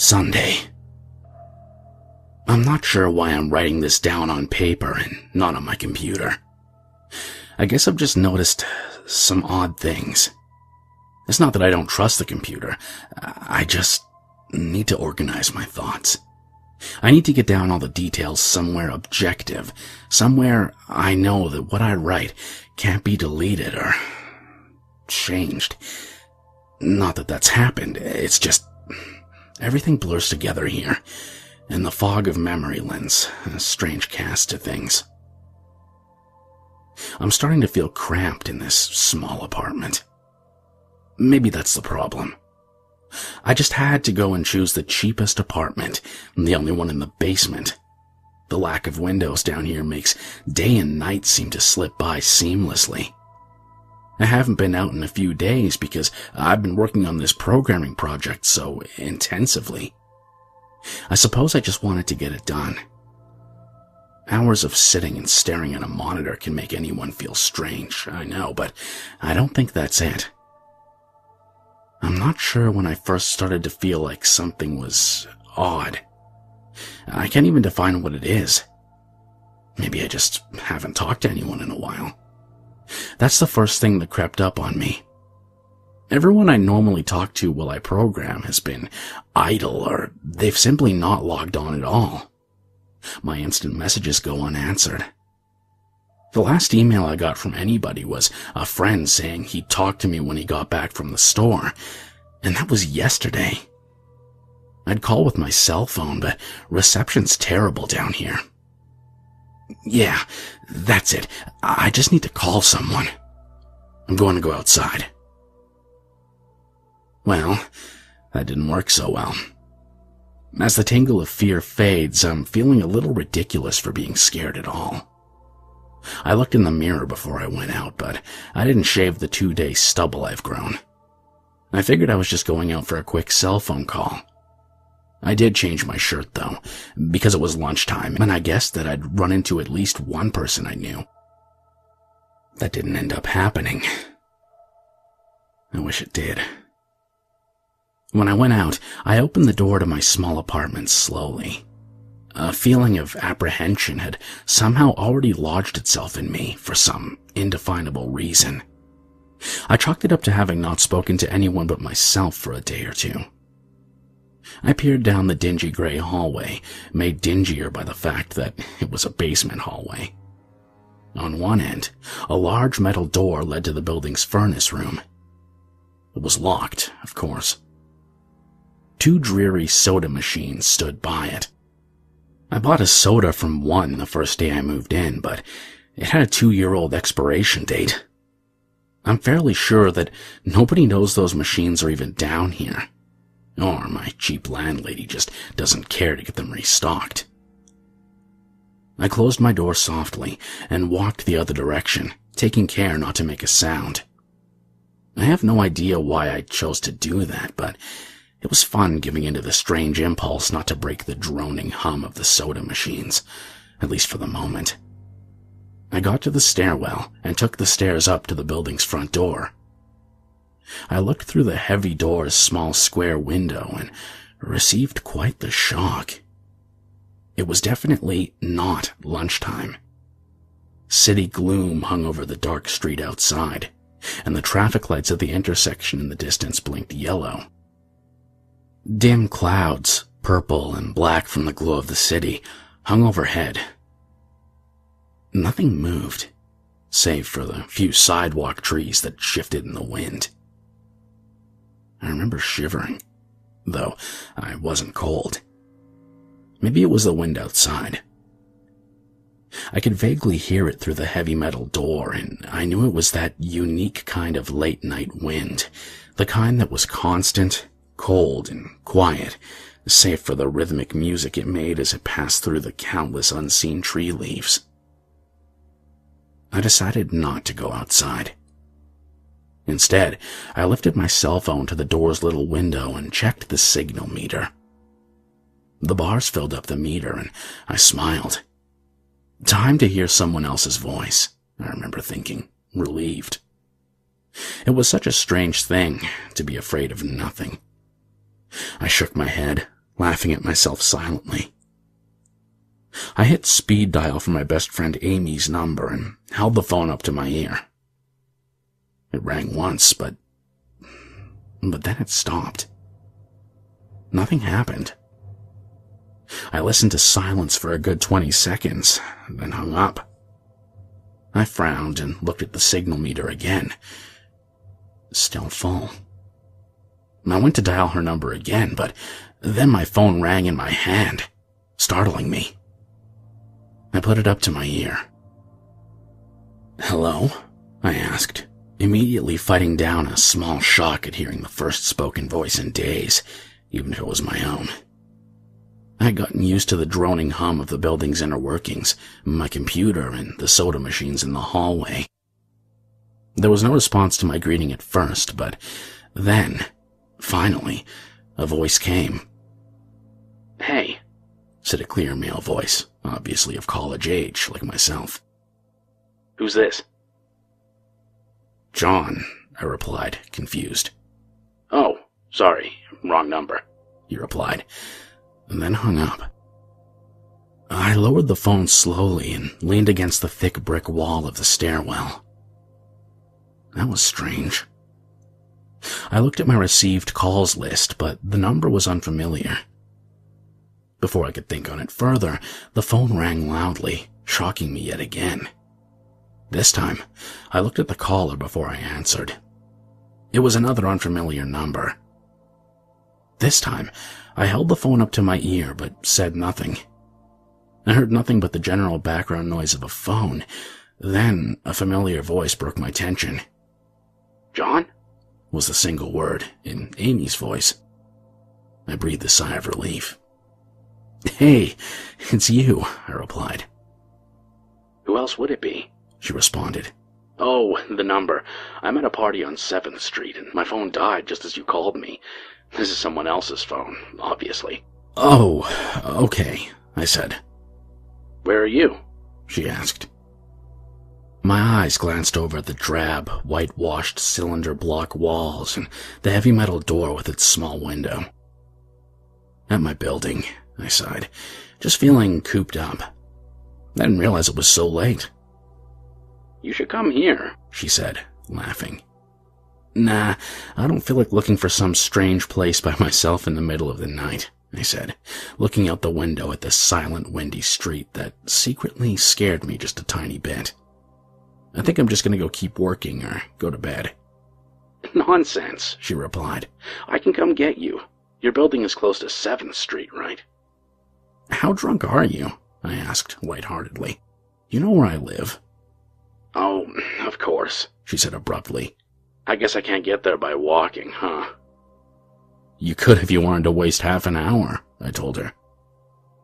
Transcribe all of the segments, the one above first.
Sunday. I'm not sure why I'm writing this down on paper and not on my computer. I guess I've just noticed some odd things. It's not that I don't trust the computer. I just need to organize my thoughts. I need to get down all the details somewhere objective, somewhere I know that what I write can't be deleted or changed. Not that that's happened, it's just everything blurs together here, and the fog of memory lends a strange cast to things. I'm starting to feel cramped in this small apartment. Maybe that's the problem. I just had to go and choose the cheapest apartment, the only one in the basement. The lack of windows down here makes day and night seem to slip by seamlessly. I haven't been out in a few days because I've been working on this programming project so intensively. I suppose I just wanted to get it done. Hours of sitting and staring at a monitor can make anyone feel strange, I know, but I don't think that's it. I'm not sure when I first started to feel like something was odd. I can't even define what it is. Maybe I just haven't talked to anyone in a while. That's the first thing that crept up on me. Everyone I normally talk to while I program has been idle, or they've simply not logged on at all. My instant messages go unanswered. The last email I got from anybody was a friend saying he'd talk to me when he got back from the store, and that was yesterday. I'd call with my cell phone, but reception's terrible down here. Yeah, that's it. I just need to call someone. I'm going to go outside. Well, that didn't work so well. As the tingle of fear fades, I'm feeling a little ridiculous for being scared at all. I looked in the mirror before I went out, but I didn't shave the 2-day stubble I've grown. I figured I was just going out for a quick cell phone call. I did change my shirt, though, because it was lunchtime, and I guessed that I'd run into at least one person I knew. That didn't end up happening. I wish it did. When I went out, I opened the door to my small apartment slowly. A feeling of apprehension had somehow already lodged itself in me for some indefinable reason. I chalked it up to having not spoken to anyone but myself for a day or two. I peered down the dingy gray hallway, made dingier by the fact that it was a basement hallway. On one end, a large metal door led to the building's furnace room. It was locked, of course. 2 dreary soda machines stood by it. I bought a soda from one the first day I moved in, but it had a 2-year-old expiration date. I'm fairly sure that nobody knows those machines are even down here. Or my cheap landlady just doesn't care to get them restocked. I closed my door softly and walked the other direction, taking care not to make a sound. I have no idea why I chose to do that, but it was fun giving into the strange impulse not to break the droning hum of the soda machines, at least for the moment. I got to the stairwell and took the stairs up to the building's front door. I looked through the heavy door's small square window and received quite the shock. It was definitely not lunchtime. City gloom hung over the dark street outside, and the traffic lights at the intersection in the distance blinked yellow. Dim clouds, purple and black from the glow of the city, hung overhead. Nothing moved, save for the few sidewalk trees that shifted in the wind. I remember shivering, though I wasn't cold. Maybe it was the wind outside. I could vaguely hear it through the heavy metal door, and I knew it was that unique kind of late-night wind, the kind that was constant, cold, and quiet, save for the rhythmic music it made as it passed through the countless unseen tree leaves. I decided not to go outside. Instead, I lifted my cell phone to the door's little window and checked the signal meter. The bars filled up the meter, and I smiled. Time to hear someone else's voice, I remember thinking, relieved. It was such a strange thing to be afraid of nothing. I shook my head, laughing at myself silently. I hit speed dial for my best friend Amy's number and held the phone up to my ear. It rang once, but then it stopped. Nothing happened. I listened to silence for a good 20 seconds, then hung up. I frowned and looked at the signal meter again. Still full. I went to dial her number again, but then my phone rang in my hand, startling me. I put it up to my ear. "Hello?" I asked, immediately fighting down a small shock at hearing the first spoken voice in days, even if it was my own. I had gotten used to the droning hum of the building's inner workings, my computer, and the soda machines in the hallway. There was no response to my greeting at first, but then, finally, a voice came. "Hey," said a clear male voice, obviously of college age, like myself. "Who's this?" "John," I replied, confused. "Oh, sorry, wrong number," he replied, and then hung up. I lowered the phone slowly and leaned against the thick brick wall of the stairwell. That was strange. I looked at my received calls list, but the number was unfamiliar. Before I could think on it further, the phone rang loudly, shocking me yet again. This time, I looked at the caller before I answered. It was another unfamiliar number. This time, I held the phone up to my ear but said nothing. I heard nothing but the general background noise of a phone. Then, a familiar voice broke my tension. "John?" was the single word, in Amy's voice. I breathed a sigh of relief. "Hey, it's you," I replied. "Who else would it be?" she responded. "Oh, the number. I'm at a party on 7th Street, and my phone died just as you called me. This is someone else's phone, obviously." "Oh, okay," I said. "Where are you?" she asked. My eyes glanced over at the drab, whitewashed cylinder block walls and the heavy metal door with its small window. "At my building," I sighed, just feeling cooped up. I didn't realize it was so late. "You should come here," she said, laughing. "Nah, I don't feel like looking for some strange place by myself in the middle of the night," I said, looking out the window at the silent, windy street that secretly scared me just a tiny bit. "I think I'm just going to go keep working or go to bed." "Nonsense," she replied. "I can come get you. Your building is close to 7th Street, right?" "How drunk are you?" I asked, lightheartedly. "You know where I live." "Oh, of course," she said abruptly. "I guess I can't get there by walking, huh?" "You could if you wanted to waste half an hour," I told her.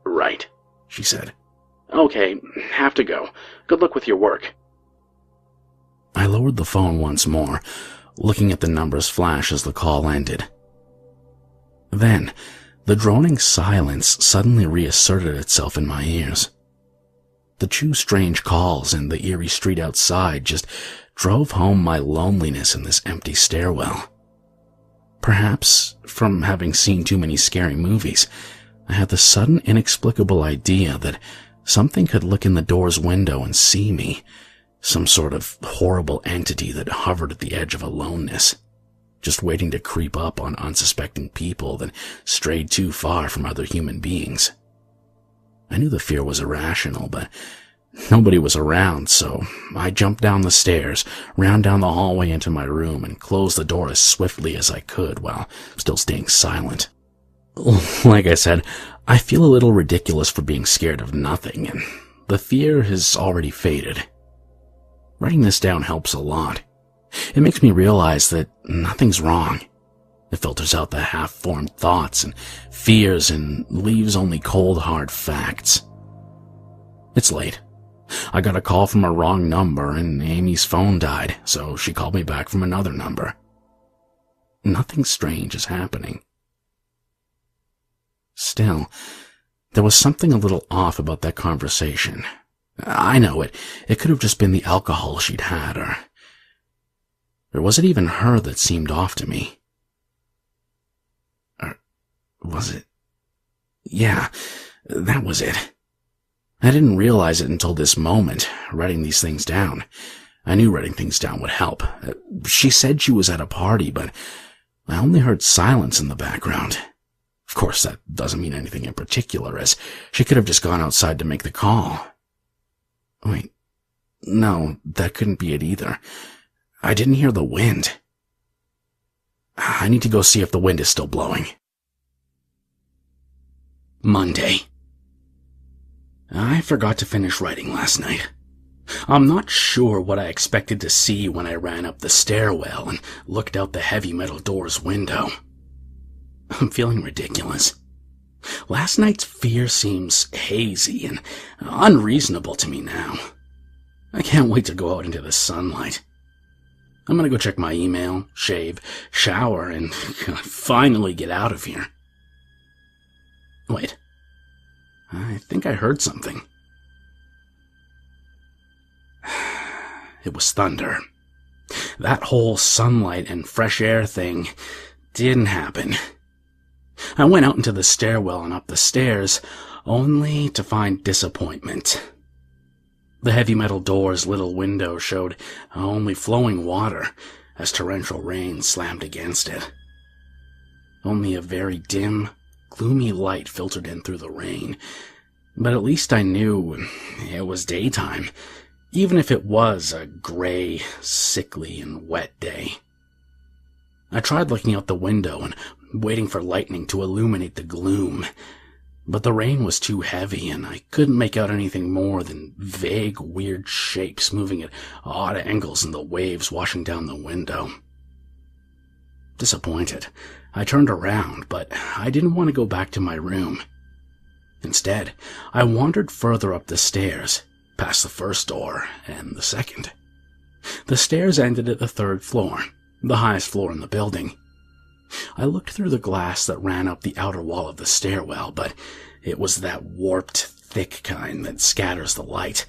"Right," she said. "Okay, have to go. Good luck with your work." I lowered the phone once more, looking at the numbers flash as the call ended. Then, the droning silence suddenly reasserted itself in my ears. The two strange calls and the eerie street outside just drove home my loneliness in this empty stairwell. Perhaps, from having seen too many scary movies, I had the sudden inexplicable idea that something could look in the door's window and see me, some sort of horrible entity that hovered at the edge of aloneness, just waiting to creep up on unsuspecting people that strayed too far from other human beings. I knew the fear was irrational, but nobody was around, so I jumped down the stairs, ran down the hallway into my room, and closed the door as swiftly as I could while still staying silent. Like I said, I feel a little ridiculous for being scared of nothing, and the fear has already faded. Writing this down helps a lot. It makes me realize that nothing's wrong. It filters out the half-formed thoughts and fears and leaves only cold, hard facts. It's late. I got a call from a wrong number and Amy's phone died, so she called me back from another number. Nothing strange is happening. Still, there was something a little off about that conversation. I know it. It could have just been the alcohol she'd had, or was it even her that seemed off to me? Or was it Yeah, that was it. I didn't realize it until this moment, writing these things down. I knew writing things down would help. She said she was at a party, but I only heard silence in the background. Of course, that doesn't mean anything in particular, as she could have just gone outside to make the call. Wait, no, that couldn't be it either. I didn't hear the wind. I need to go see if the wind is still blowing. Monday. I forgot to finish writing last night. I'm not sure what I expected to see when I ran up the stairwell and looked out the heavy metal door's window. I'm feeling ridiculous. Last night's fear seems hazy and unreasonable to me now. I can't wait to go out into the sunlight. I'm gonna go check my email, shave, shower, and finally get out of here. Wait. I think I heard something. It was thunder. That whole sunlight and fresh air thing didn't happen. I went out into the stairwell and up the stairs, only to find disappointment. The heavy metal door's little window showed only flowing water as torrential rain slammed against it. Only a very dim, gloomy light filtered in through the rain, but at least I knew it was daytime, even if it was a gray, sickly, and wet day. I tried looking out the window and waiting for lightning to illuminate the gloom, but the rain was too heavy and I couldn't make out anything more than vague, weird shapes moving at odd angles in the waves washing down the window. Disappointed, I turned around, but I didn't want to go back to my room. Instead, I wandered further up the stairs, past the first door and the second. The stairs ended at the third floor, the highest floor in the building. I looked through the glass that ran up the outer wall of the stairwell, but it was that warped, thick kind that scatters the light.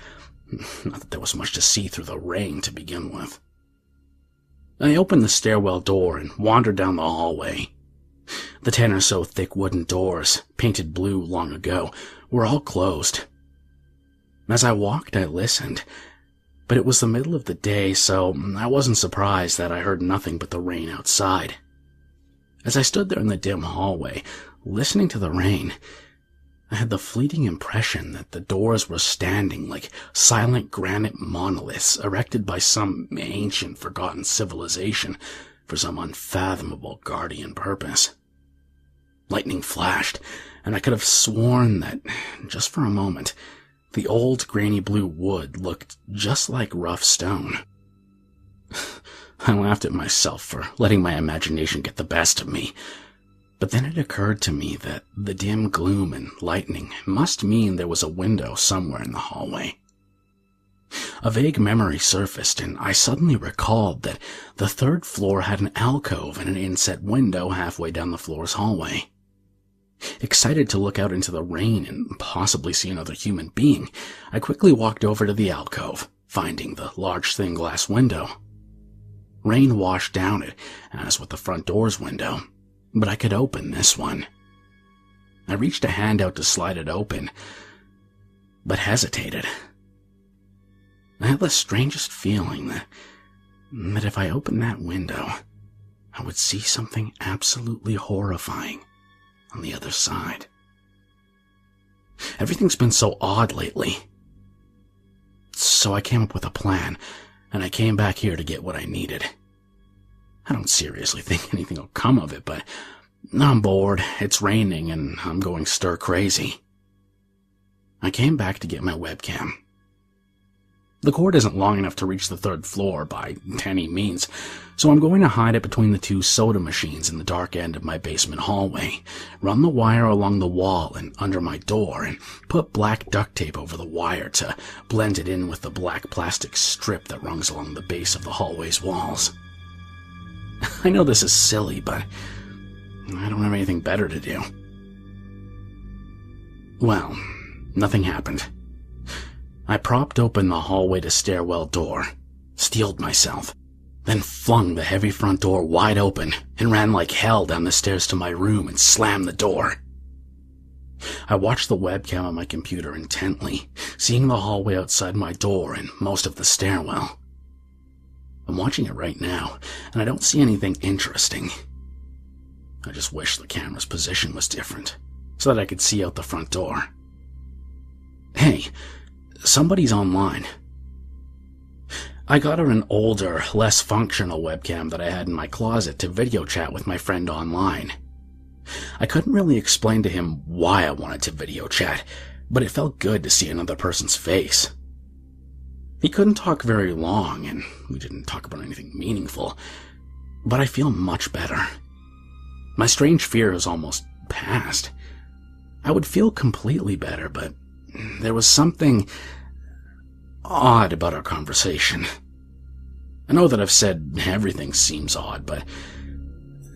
Not that there was much to see through the rain to begin with. I opened the stairwell door and wandered down the hallway. The 10 or so thick wooden doors, painted blue long ago, were all closed. As I walked, I listened, but it was the middle of the day, so I wasn't surprised that I heard nothing but the rain outside. As I stood there in the dim hallway, listening to the rain, I had the fleeting impression that the doors were standing like silent granite monoliths erected by some ancient, forgotten civilization for some unfathomable guardian purpose. Lightning flashed, and I could have sworn that, just for a moment, the old grainy blue wood looked just like rough stone. I laughed at myself for letting my imagination get the best of me, but then it occurred to me that the dim gloom and lightning must mean there was a window somewhere in the hallway. A vague memory surfaced, and I suddenly recalled that the third floor had an alcove and an inset window halfway down the floor's hallway. Excited to look out into the rain and possibly see another human being, I quickly walked over to the alcove, finding the large stained glass window. Rain washed down it, as with the front door's window, but I could open this one. I reached a hand out to slide it open, but hesitated. I had the strangest feeling that if I opened that window, I would see something absolutely horrifying on the other side. Everything's been so odd lately. So I came up with a plan, and I came back here to get what I needed. I don't seriously think anything will come of it, but I'm bored, it's raining, and I'm going stir crazy. I came back to get my webcam. The cord isn't long enough to reach the third floor by any means, so I'm going to hide it between the two soda machines in the dark end of my basement hallway, run the wire along the wall and under my door, and put black duct tape over the wire to blend it in with the black plastic strip that runs along the base of the hallway's walls. I know this is silly, but I don't have anything better to do. Well, nothing happened. I propped open the hallway to stairwell door, steeled myself, then flung the heavy front door wide open and ran like hell down the stairs to my room and slammed the door. I watched the webcam on my computer intently, seeing the hallway outside my door and most of the stairwell. I'm watching it right now, and I don't see anything interesting. I just wish the camera's position was different, so that I could see out the front door. Hey, somebody's online. I got her an older, less functional webcam that I had in my closet to video chat with my friend online. I couldn't really explain to him why I wanted to video chat, but it felt good to see another person's face. He couldn't talk very long, and we didn't talk about anything meaningful, but I feel much better. My strange fear is almost past. I would feel completely better, but there was something odd about our conversation. I know that I've said everything seems odd, but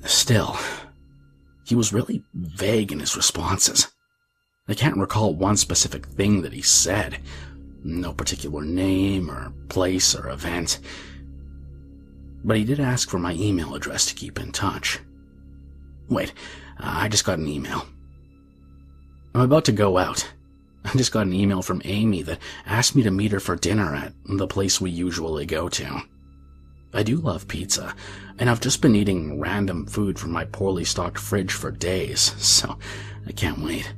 still, he was really vague in his responses. I can't recall one specific thing that he said. No particular name or place or event. But he did ask for my email address to keep in touch. Wait, I just got an email. I'm about to go out. I just got an email from Amy that asked me to meet her for dinner at the place we usually go to. I do love pizza, and I've just been eating random food from my poorly stocked fridge for days, so I can't wait.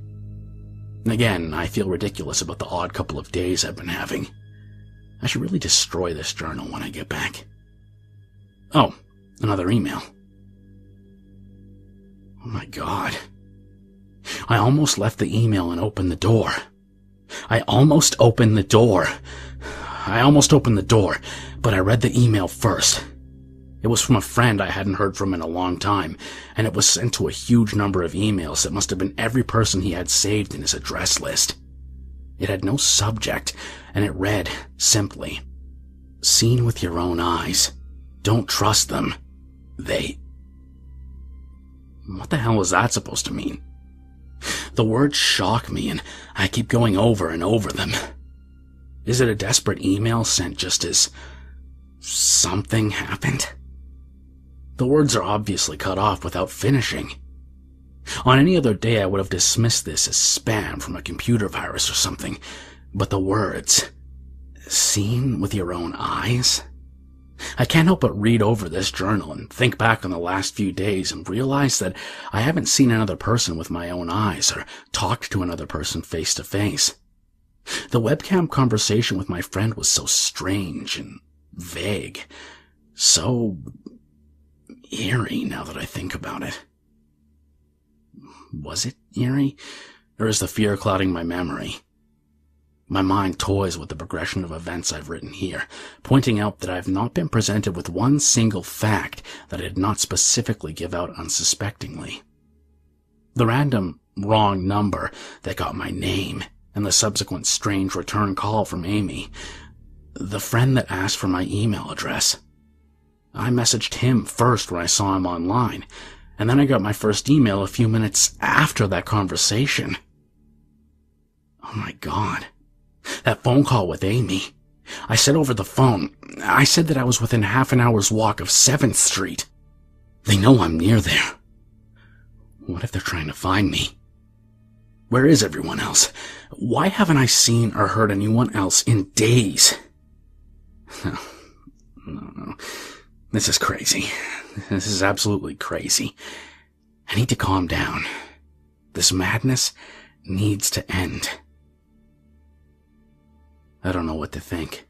Again, I feel ridiculous about the odd couple of days I've been having. I should really destroy this journal when I get back. Oh, another email. Oh my God. I almost left the email and opened the door. I almost opened the door, but I read the email first. It was from a friend I hadn't heard from in a long time, and it was sent to a huge number of emails that must have been every person he had saved in his address list. It had no subject, and it read, simply, "Seen with your own eyes. Don't trust them. They..." What the hell was that supposed to mean? The words shock me, and I keep going over and over them. Is it a desperate email sent just as something happened? The words are obviously cut off without finishing. On any other day, I would have dismissed this as spam from a computer virus or something, but the words, "Seen with your own eyes?" I can't help but read over this journal and think back on the last few days and realize that I haven't seen another person with my own eyes or talked to another person face to face. The webcam conversation with my friend was so strange and vague, so eerie now that I think about it. Was it eerie, or is the fear clouding my memory? My mind toys with the progression of events I've written here, pointing out that I've not been presented with one single fact that I did not specifically give out unsuspectingly. The random wrong number that got my name, and the subsequent strange return call from Amy. The friend that asked for my email address. I messaged him first when I saw him online, and then I got my first email a few minutes after that conversation. Oh my God. That phone call with Amy. I said over the phone, I said that I was within half an hour's walk of 7th Street. They know I'm near there. What if they're trying to find me? Where is everyone else? Why haven't I seen or heard anyone else in days? No. This is crazy. This is absolutely crazy. I need to calm down. This madness needs to end. I don't know what to think.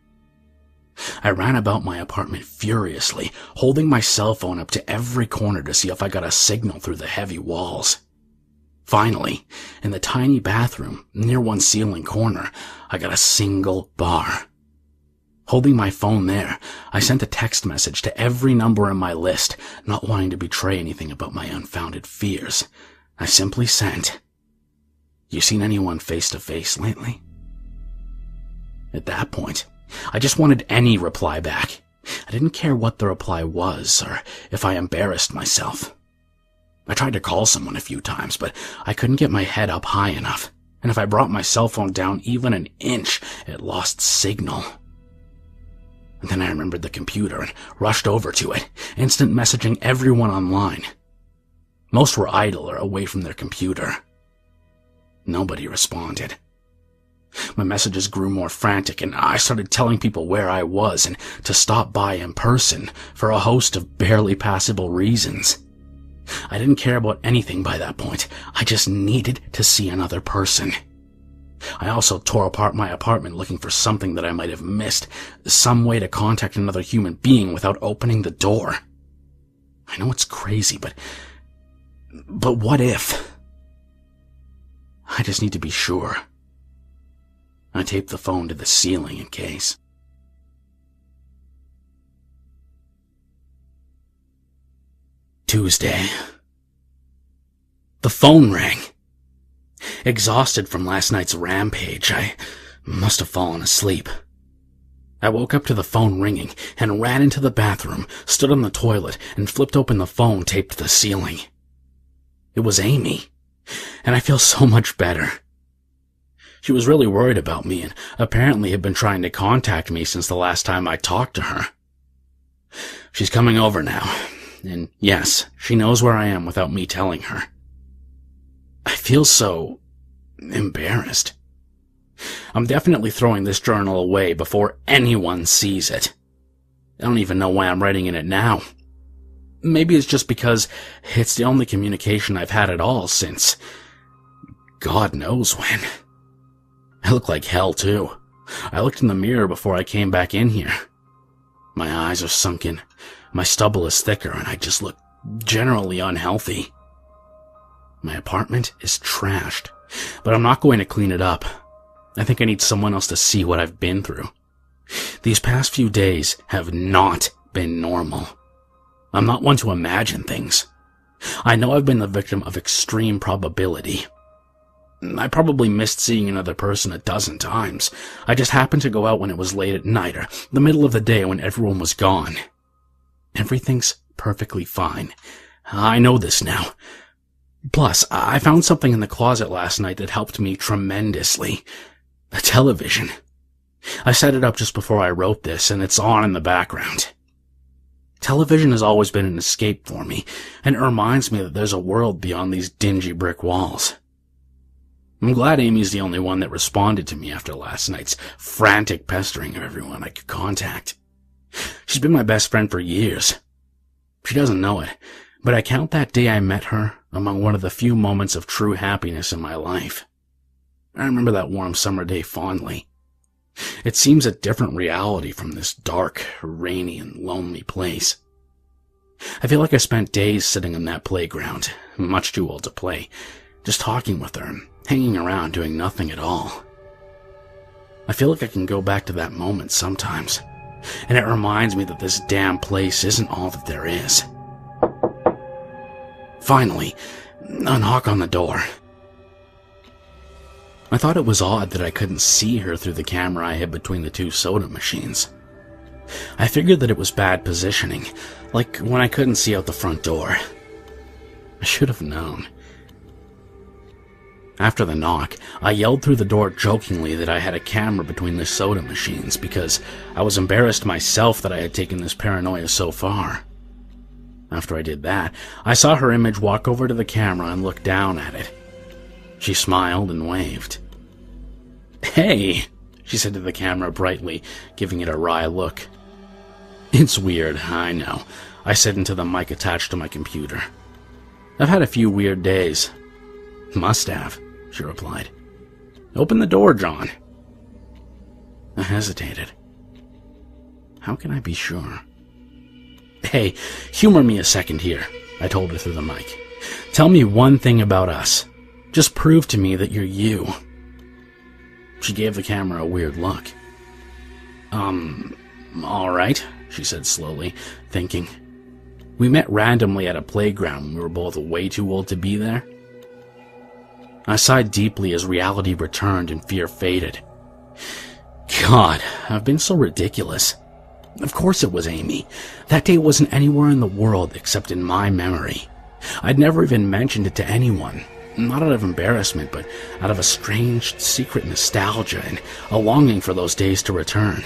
I ran about my apartment furiously, holding my cell phone up to every corner to see if I got a signal through the heavy walls. Finally, in the tiny bathroom, near one ceiling corner, I got a single bar. Holding my phone there, I sent a text message to every number in my list, not wanting to betray anything about my unfounded fears. I simply sent, "You seen anyone face to face lately?" At that point, I just wanted any reply back. I didn't care what the reply was, or if I embarrassed myself. I tried to call someone a few times, but I couldn't get my head up high enough, and if I brought my cell phone down even an inch, it lost signal. And then I remembered the computer and rushed over to it, instant messaging everyone online. Most were idle or away from their computer. Nobody responded. My messages grew more frantic, and I started telling people where I was and to stop by in person for a host of barely passable reasons. I didn't care about anything by that point. I just needed to see another person. I also tore apart my apartment looking for something that I might have missed, some way to contact another human being without opening the door. I know it's crazy, but what if? I just need to be sure. I taped the phone to the ceiling in case. Tuesday. The phone rang. Exhausted from last night's rampage, I must have fallen asleep. I woke up to the phone ringing and ran into the bathroom, stood on the toilet, and flipped open the phone taped to the ceiling. It was Amy, and I feel so much better. She was really worried about me and apparently had been trying to contact me since the last time I talked to her. She's coming over now, and yes, she knows where I am without me telling her. I feel so embarrassed. I'm definitely throwing this journal away before anyone sees it. I don't even know why I'm writing in it now. Maybe it's just because it's the only communication I've had at all since God knows when. I look like hell, too. I looked in the mirror before I came back in here. My eyes are sunken, my stubble is thicker, and I just look generally unhealthy. My apartment is trashed, but I'm not going to clean it up. I think I need someone else to see what I've been through. These past few days have not been normal. I'm not one to imagine things. I know I've been the victim of extreme probability. I probably missed seeing another person a dozen times. I just happened to go out when it was late at night or the middle of the day when everyone was gone. Everything's perfectly fine. I know this now. Plus, I found something in the closet last night that helped me tremendously. A television. I set it up just before I wrote this, and it's on in the background. Television has always been an escape for me, and it reminds me that there's a world beyond these dingy brick walls. I'm glad Amy's the only one that responded to me after last night's frantic pestering of everyone I could contact. She's been my best friend for years. She doesn't know it, but I count that day I met her among one of the few moments of true happiness in my life. I remember that warm summer day fondly. It seems a different reality from this dark, rainy, and lonely place. I feel like I spent days sitting on that playground, much too old to play, just talking with her and hanging around doing nothing at all. I feel like I can go back to that moment sometimes, and it reminds me that this damn place isn't all that there is. Finally, a knock on the door. I thought it was odd that I couldn't see her through the camera I had between the two soda machines. I figured that it was bad positioning, like when I couldn't see out the front door. I should have known. After the knock, I yelled through the door jokingly that I had a camera between the soda machines because I was embarrassed myself that I had taken this paranoia so far. After I did that, I saw her image walk over to the camera and look down at it. She smiled and waved. "Hey," she said to the camera brightly, giving it a wry look. "It's weird, I know," I said into the mic attached to my computer. "I've had a few weird days." "Must have," she replied. "Open the door, John." I hesitated. How can I be sure? "Hey, humor me a second here," I told her through the mic. "Tell me one thing about us. Just prove to me that you're you." She gave the camera a weird look. All right," she said slowly, thinking. "We met randomly at a playground when we were both way too old to be there." I sighed deeply as reality returned and fear faded. God, I've been so ridiculous. Of course it was Amy. That day wasn't anywhere in the world except in my memory. I'd never even mentioned it to anyone. Not out of embarrassment, but out of a strange, secret nostalgia and a longing for those days to return.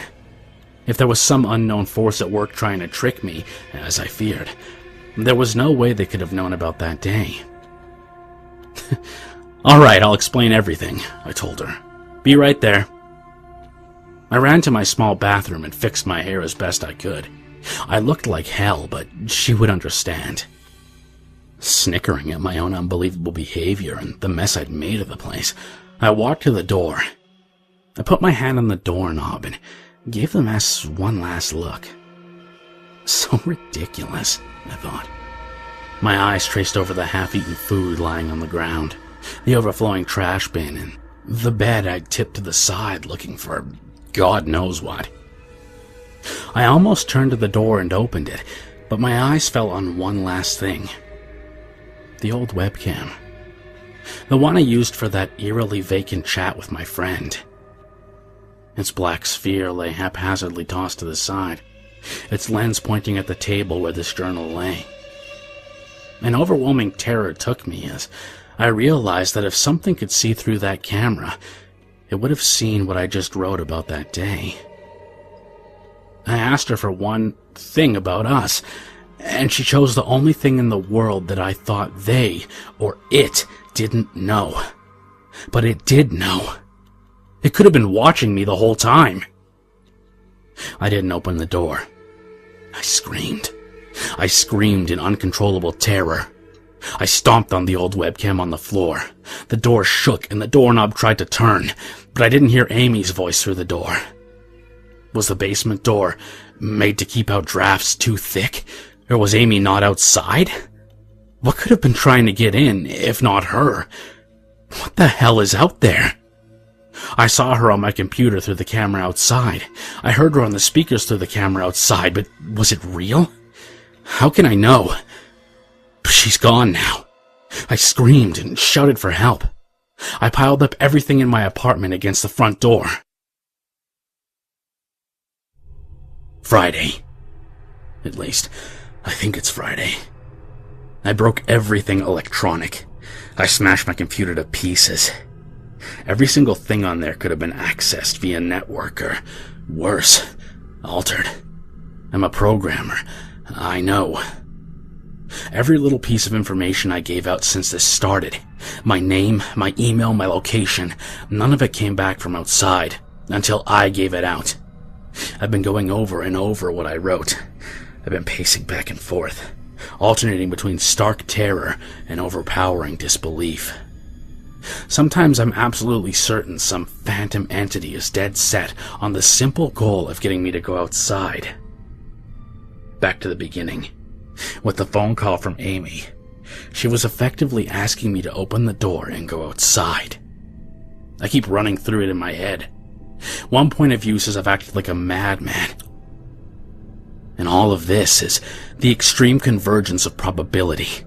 If there was some unknown force at work trying to trick me, as I feared, there was no way they could have known about that day. "All right, I'll explain everything," I told her. "Be right there." I ran to my small bathroom and fixed my hair as best I could. I looked like hell, but she would understand. Snickering at my own unbelievable behavior and the mess I'd made of the place, I walked to the door. I put my hand on the doorknob and gave the mess one last look. So ridiculous, I thought. My eyes traced over the half-eaten food lying on the ground, the overflowing trash bin, and the bed I'd tipped to the side looking for God knows what. I almost turned to the door and opened it, but my eyes fell on one last thing. The old webcam. The one I used for that eerily vacant chat with my friend. Its black sphere lay haphazardly tossed to the side, its lens pointing at the table where this journal lay. An overwhelming terror took me as I realized that if something could see through that camera, it would have seen what I just wrote about that day. I asked her for one thing about us, and she chose the only thing in the world that I thought they, or it, didn't know. But it did know. It could have been watching me the whole time. I didn't open the door. I screamed. I screamed in uncontrollable terror. I stomped on the old webcam on the floor. The door shook and the doorknob tried to turn, but I didn't hear Amy's voice through the door. Was the basement door made to keep out drafts too thick? Or was Amy not outside? What could have been trying to get in, if not her? What the hell is out there? I saw her on my computer through the camera outside. I heard her on the speakers through the camera outside, but was it real? How can I know? She's gone now. I screamed and shouted for help. I piled up everything in my apartment against the front door. Friday. At least, I think it's Friday. I broke everything electronic. I smashed my computer to pieces. Every single thing on there could have been accessed via network or, worse, altered. I'm a programmer. I know. Every little piece of information I gave out since this started, my name, my email, my location, none of it came back from outside until I gave it out. I've been going over and over what I wrote. I've been pacing back and forth, alternating between stark terror and overpowering disbelief. Sometimes I'm absolutely certain some phantom entity is dead set on the simple goal of getting me to go outside. Back to the beginning. With the phone call from Amy, she was effectively asking me to open the door and go outside. I keep running through it in my head. One point of view says I've acted like a madman. And all of this is the extreme convergence of probability.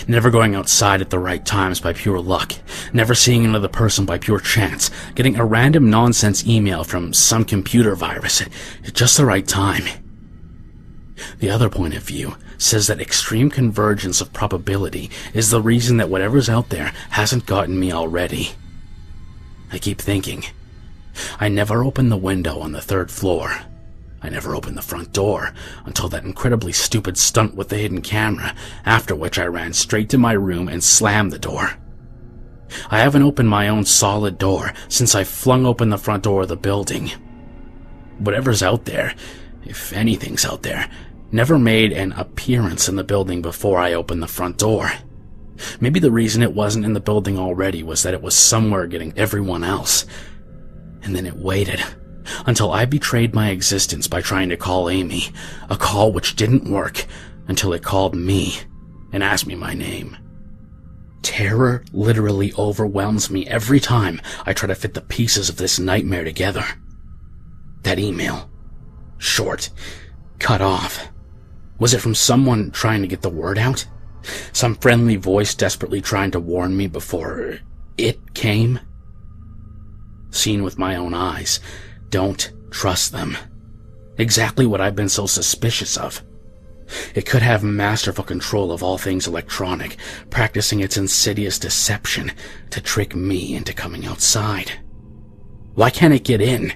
Never going outside at the right times by pure luck. Never seeing another person by pure chance. Getting a random nonsense email from some computer virus at just the right time. The other point of view says that extreme convergence of probability is the reason that whatever's out there hasn't gotten me already. I keep thinking. I never opened the window on the 3rd floor. I never opened the front door until that incredibly stupid stunt with the hidden camera, after which I ran straight to my room and slammed the door. I haven't opened my own solid door since I flung open the front door of the building. Whatever's out there, if anything's out there, never made an appearance in the building before I opened the front door. Maybe the reason it wasn't in the building already was that it was somewhere getting everyone else. And then it waited until I betrayed my existence by trying to call Amy, a call which didn't work until it called me and asked me my name. Terror literally overwhelms me every time I try to fit the pieces of this nightmare together. That email. Short. Cut off. Was it from someone trying to get the word out? Some friendly voice desperately trying to warn me before it came? Seen with my own eyes, don't trust them. Exactly what I've been so suspicious of. It could have masterful control of all things electronic, practicing its insidious deception to trick me into coming outside. Why can't it get in?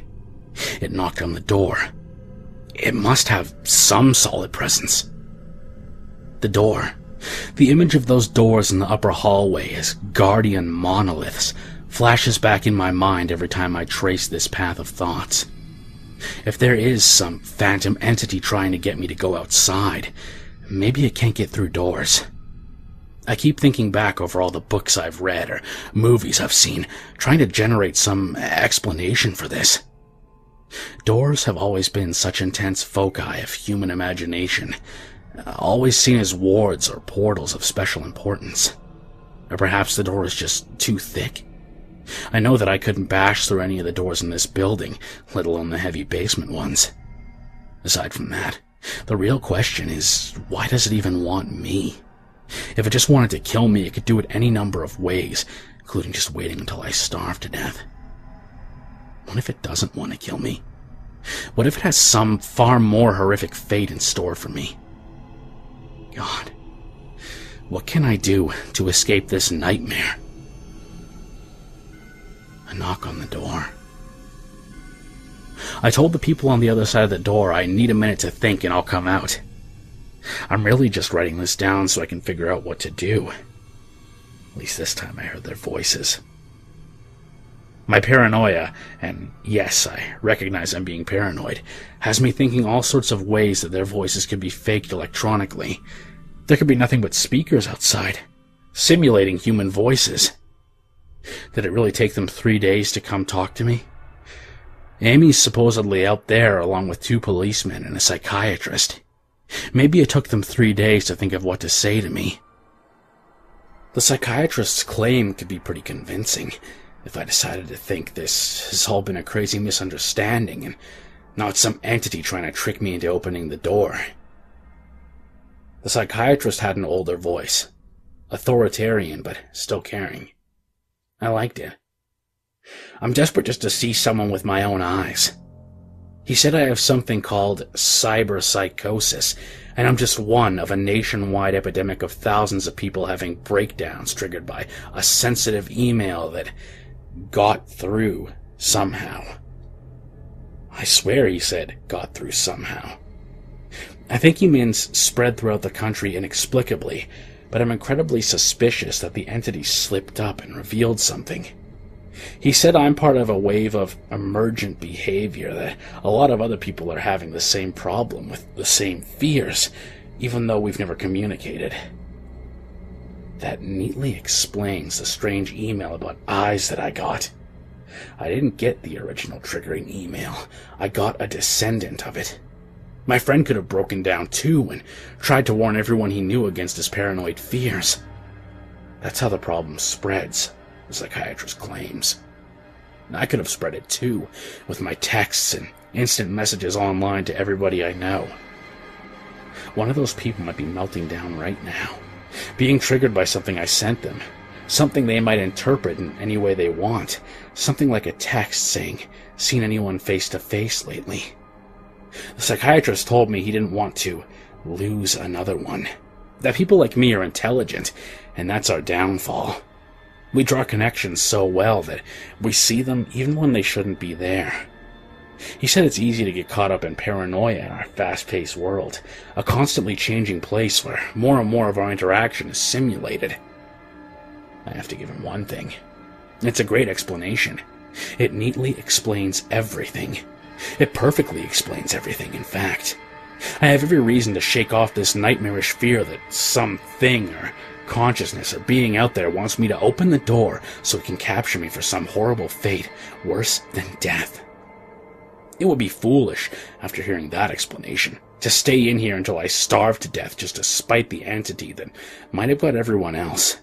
It knocked on the door. It must have some solid presence. The door, The image of those doors in the upper hallway as guardian monoliths flashes back in my mind every time I trace this path of thoughts. If there is some phantom entity trying to get me to go outside, maybe it can't get through doors. I keep thinking back over all the books I've read or movies I've seen, trying to generate some explanation for this. Doors have always been such intense foci of human imagination, always seen as wards or portals of special importance. Or perhaps the door is just too thick. I know that I couldn't bash through any of the doors in this building, let alone the heavy basement ones. Aside from that, the real question is, why does it even want me? If it just wanted to kill me, it could do it any number of ways, including just waiting until I starve to death. What if it doesn't want to kill me? What if it has some far more horrific fate in store for me? God, what can I do to escape this nightmare? A knock on the door. I told the people on the other side of the door I need a minute to think and I'll come out. I'm really just writing this down so I can figure out what to do. At least this time I heard their voices. My paranoia, and yes, I recognize I'm being paranoid, has me thinking all sorts of ways that their voices could be faked electronically. There could be nothing but speakers outside, simulating human voices. Did it really take them 3 days to come talk to me? Amy's supposedly out there along with 2 policemen and a psychiatrist. Maybe it took them 3 days to think of what to say to me. The psychiatrist's claim could be pretty convincing if I decided to think this has all been a crazy misunderstanding and not some entity trying to trick me into opening the door. The psychiatrist had an older voice, authoritarian but still caring. I liked it. I'm desperate just to see someone with my own eyes. He said I have something called cyber psychosis, and I'm just one of a nationwide epidemic of thousands of people having breakdowns triggered by a sensitive email that got through somehow. I swear he said got through somehow. I think he means spread throughout the country inexplicably, but I'm incredibly suspicious that the entity slipped up and revealed something. He said I'm part of a wave of emergent behavior, that a lot of other people are having the same problem with the same fears, even though we've never communicated. That neatly explains the strange email about eyes that I got. I didn't get the original triggering email. I got a descendant of it. My friend could have broken down too and tried to warn everyone he knew against his paranoid fears. That's how the problem spreads, the psychiatrist claims. I could have spread it too, with my texts and instant messages online to everybody I know. One of those people might be melting down right now, being triggered by something I sent them, something they might interpret in any way they want, something like a text saying, "Seen anyone face to face lately?" The psychiatrist told me he didn't want to lose another one, that people like me are intelligent, and that's our downfall. We draw connections so well that we see them even when they shouldn't be there. He said it's easy to get caught up in paranoia in our fast-paced world, a constantly changing place where more and more of our interaction is simulated. I have to give him one thing. It's a great explanation. It neatly explains everything. It perfectly explains everything, in fact. I have every reason to shake off this nightmarish fear that something or consciousness or being out there wants me to open the door so it can capture me for some horrible fate worse than death. It would be foolish, after hearing that explanation, to stay in here until I starve to death just to spite the entity that might have got everyone else.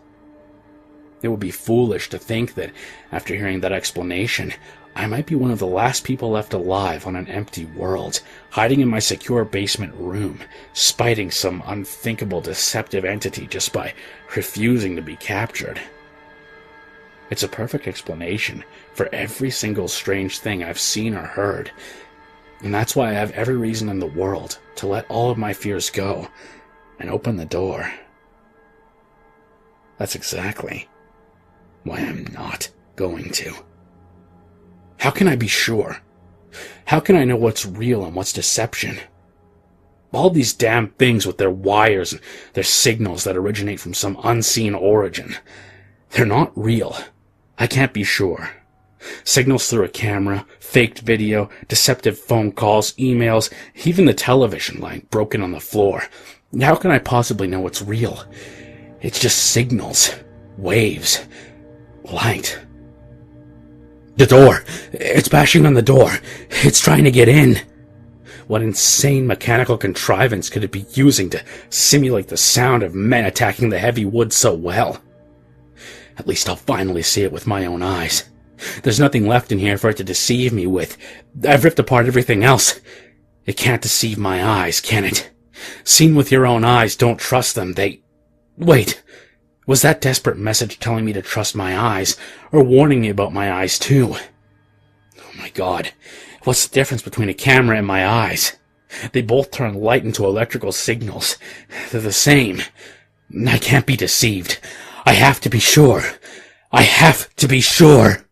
It would be foolish to think that, after hearing that explanation, I might be one of the last people left alive on an empty world, hiding in my secure basement room, spiting some unthinkable deceptive entity just by refusing to be captured. It's a perfect explanation for every single strange thing I've seen or heard, and that's why I have every reason in the world to let all of my fears go and open the door. That's exactly why I'm not going to. How can I be sure? How can I know what's real and what's deception? All these damn things with their wires and their signals that originate from some unseen origin. They're not real. I can't be sure. Signals through a camera, faked video, deceptive phone calls, emails, even the television line broken on the floor. How can I possibly know what's real? It's just signals, waves, light. The door! It's bashing on the door! It's trying to get in! What insane mechanical contrivance could it be using to simulate the sound of men attacking the heavy wood so well? At least I'll finally see it with my own eyes. There's nothing left in here for it to deceive me with. I've ripped apart everything else. It can't deceive my eyes, can it? Seen with your own eyes, don't trust them. Wait, was that desperate message telling me to trust my eyes, or warning me about my eyes too? Oh my God, what's the difference between a camera and my eyes? They both turn light into electrical signals. They're the same. I can't be deceived. I have to be sure. I have to be sure.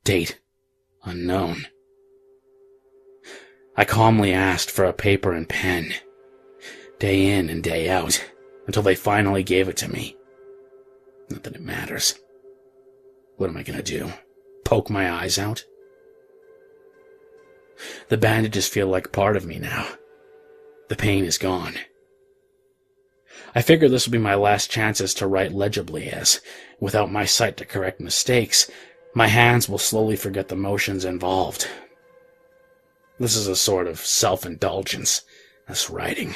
Date unknown. I calmly asked for a paper and pen, day in and day out, until they finally gave it to me. Not that it matters. What am I gonna do? Poke my eyes out? The bandages feel like part of me now. The pain is gone. I figure this will be my last chances to write legibly, as, without my sight to correct mistakes, my hands will slowly forget the motions involved. This is a sort of self-indulgence, this writing.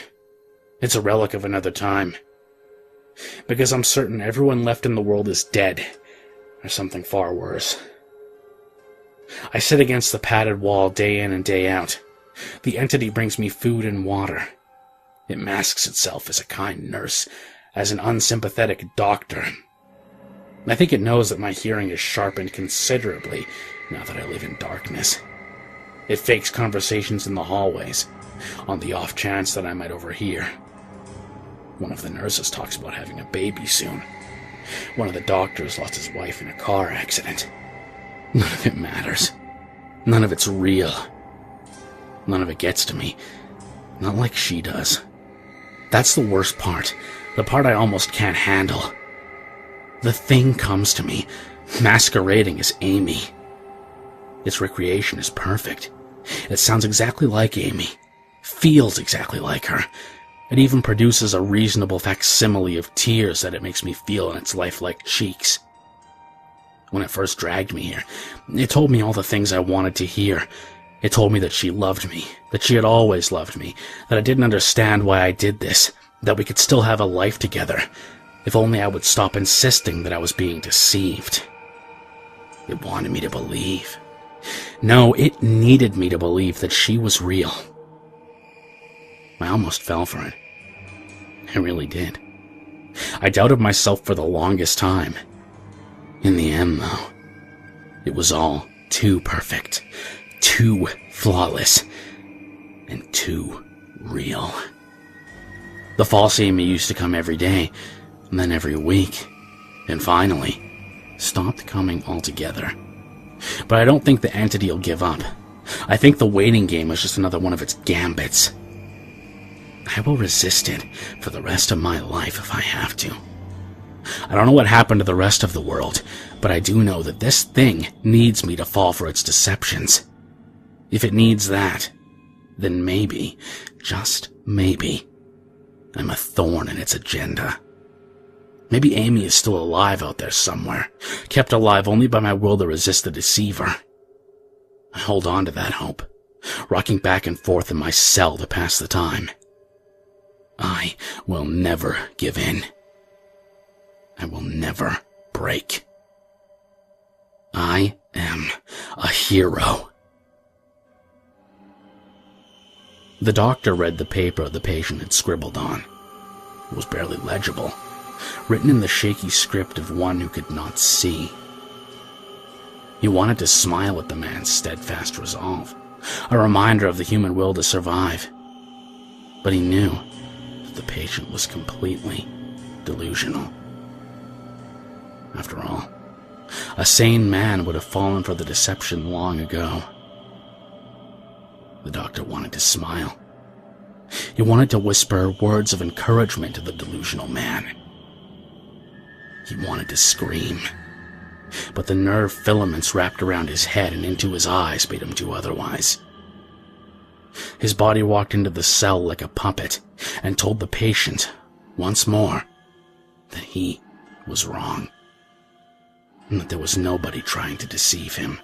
It's a relic of another time. Because I'm certain everyone left in the world is dead, or something far worse. I sit against the padded wall day in and day out. The entity brings me food and water. It masks itself as a kind nurse, as an unsympathetic doctor. I think it knows that my hearing is sharpened considerably now that I live in darkness. It fakes conversations in the hallways, on the off chance that I might overhear. One of the nurses talks about having a baby soon. One of the doctors lost his wife in a car accident. None of it matters. None of it's real. None of it gets to me. Not like she does. That's the worst part. The part I almost can't handle. The thing comes to me, masquerading as Amy. Its recreation is perfect. It sounds exactly like Amy. Feels exactly like her. It even produces a reasonable facsimile of tears that it makes me feel in its lifelike cheeks. When it first dragged me here, it told me all the things I wanted to hear. It told me that she loved me, that she had always loved me, that I didn't understand why I did this, that we could still have a life together, if only I would stop insisting that I was being deceived. It wanted me to believe. No, it needed me to believe that she was real. I almost fell for it. I really did. I doubted myself for the longest time. In the end, though, it was all too perfect, too flawless, and too real. The false Amy used to come every day, and then every week, and finally stopped coming altogether. But I don't think the entity will give up. I think the waiting game is just another one of its gambits. I will resist it for the rest of my life if I have to. I don't know what happened to the rest of the world, but I do know that this thing needs me to fall for its deceptions. If it needs that, then maybe, just maybe, I'm a thorn in its agenda. Maybe Amy is still alive out there somewhere, kept alive only by my will to resist the deceiver. I hold on to that hope, rocking back and forth in my cell to pass the time. I will never give in. I will never break. I am a hero. The doctor read the paper the patient had scribbled on. It was barely legible, written in the shaky script of one who could not see. He wanted to smile at the man's steadfast resolve, a reminder of the human will to survive. But he knew that the patient was completely delusional. After all, a sane man would have fallen for the deception long ago. The doctor wanted to smile. He wanted to whisper words of encouragement to the delusional man. He wanted to scream, but the nerve filaments wrapped around his head and into his eyes made him do otherwise. His body walked into the cell like a puppet and told the patient, once more, that he was wrong, and that there was nobody trying to deceive him.